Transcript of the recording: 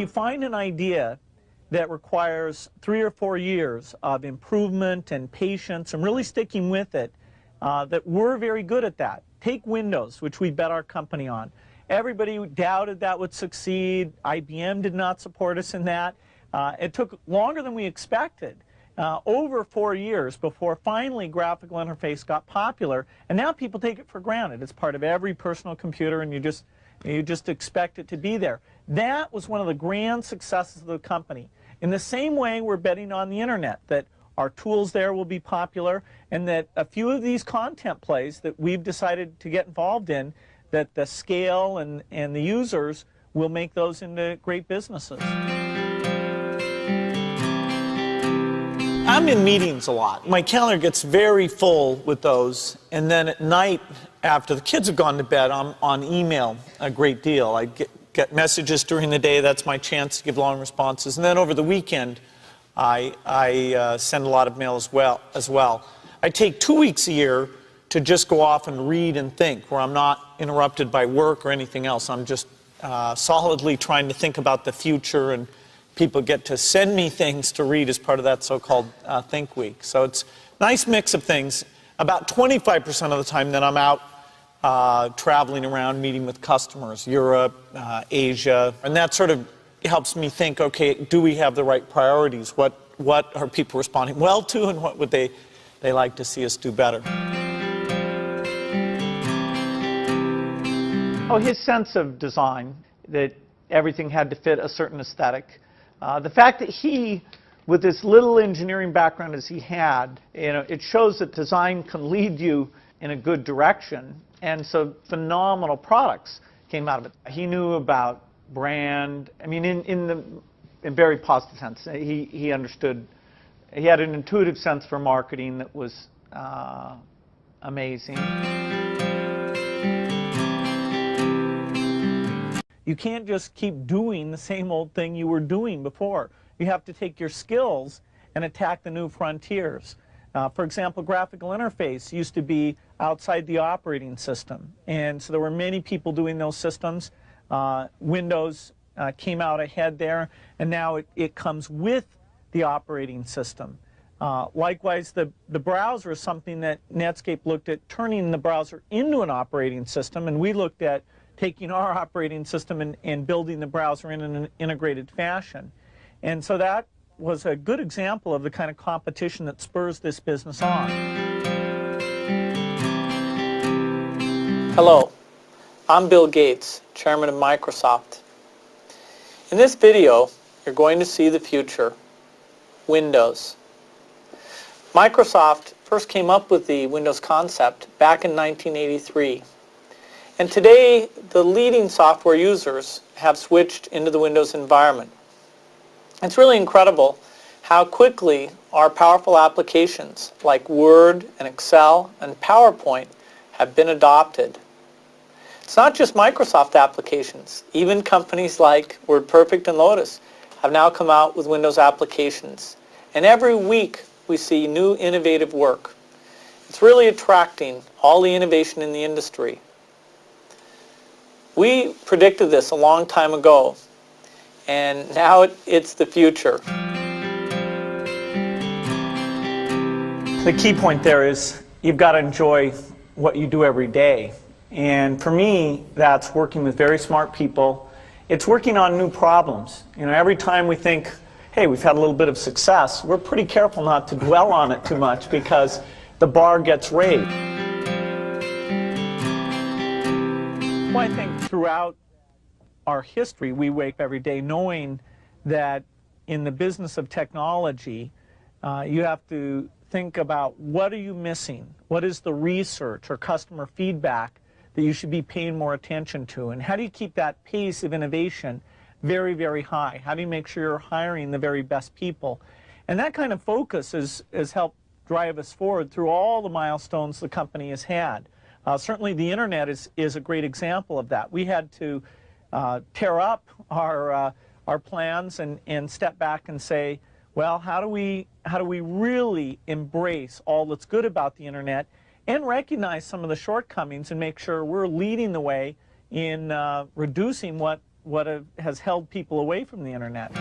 find an idea that requires 3 or 4 years of improvement and patience and really sticking with it, that we're very good at that. Take Windows, which we bet our company on. Everybody doubted that would succeed. IBM did not support us in that. It took longer than we expected, over 4 years before finally graphical interface got popular, and now people take it for granted. It's part of every personal computer, and you just expect it to be there. That was one of the grand successes of the company. In the same way, we're betting on the internet, that our tools there will be popular, and that a few of these content plays that we've decided to get involved in, that the scale and the users will make those into great businesses. I'm in meetings a lot. My calendar gets very full with those, and then at night, after the kids have gone to bed, I'm on email a great deal. I get messages during the day. That's my chance to give long responses. And then over the weekend, I send a lot of mail as well. I take 2 weeks a year to just go off and read and think, where I'm not interrupted by work or anything else. I'm just solidly trying to think about the future, and people get to send me things to read as part of that so-called Think Week. So it's a nice mix of things. About 25% of the time that I'm out traveling around, meeting with customers, Europe, Asia, and that sort of helps me think, okay, do we have the right priorities? What are people responding well to, and what would they like to see us do better? Oh, his sense of design, that everything had to fit a certain aesthetic. The fact that he, with this little engineering background as he had, it shows that design can lead you in a good direction. And so phenomenal products came out of it. He knew about brand, I mean, in very positive sense. He understood, he had an intuitive sense for marketing that was amazing. You can't just keep doing the same old thing you were doing before. You have to take your skills and attack the new frontiers. For example, graphical interface used to be outside the operating system, and so there were many people doing those systems. Windows came out ahead there, and now it comes with the operating system. Likewise, the browser is something that Netscape looked at turning the browser into an operating system, and we looked at taking our operating system and building the browser in an integrated fashion. And so that was a good example of the kind of competition that spurs this business on. Hello, I'm Bill Gates, Chairman of Microsoft. In this video, you're going to see the future, Windows. Microsoft first came up with the Windows concept back in 1983. And today, the leading software users have switched into the Windows environment. It's really incredible how quickly our powerful applications like Word and Excel and PowerPoint have been adopted. It's not just Microsoft applications. Even companies like WordPerfect and Lotus have now come out with Windows applications. And every week, we see new innovative work. It's really attracting all the innovation in the industry. We predicted this a long time ago, and now it's the future. The key point there is you've got to enjoy what you do every day. And for me, that's working with very smart people. It's working on new problems. Every time we think, hey, we've had a little bit of success, we're pretty careful not to dwell on it too much because the bar gets raised. Well, I think throughout our history, we wake up every day knowing that in the business of technology, you have to think about what are you missing? What is the research or customer feedback that you should be paying more attention to? And how do you keep that pace of innovation very, very high? How do you make sure you're hiring the very best people? And that kind of focus has helped drive us forward through all the milestones the company has had. Certainly the internet is a great example of that. We had to tear up our plans and step back and say, well, how do we really embrace all that's good about the internet and recognize some of the shortcomings and make sure we're leading the way in reducing what what has held people away from the internet.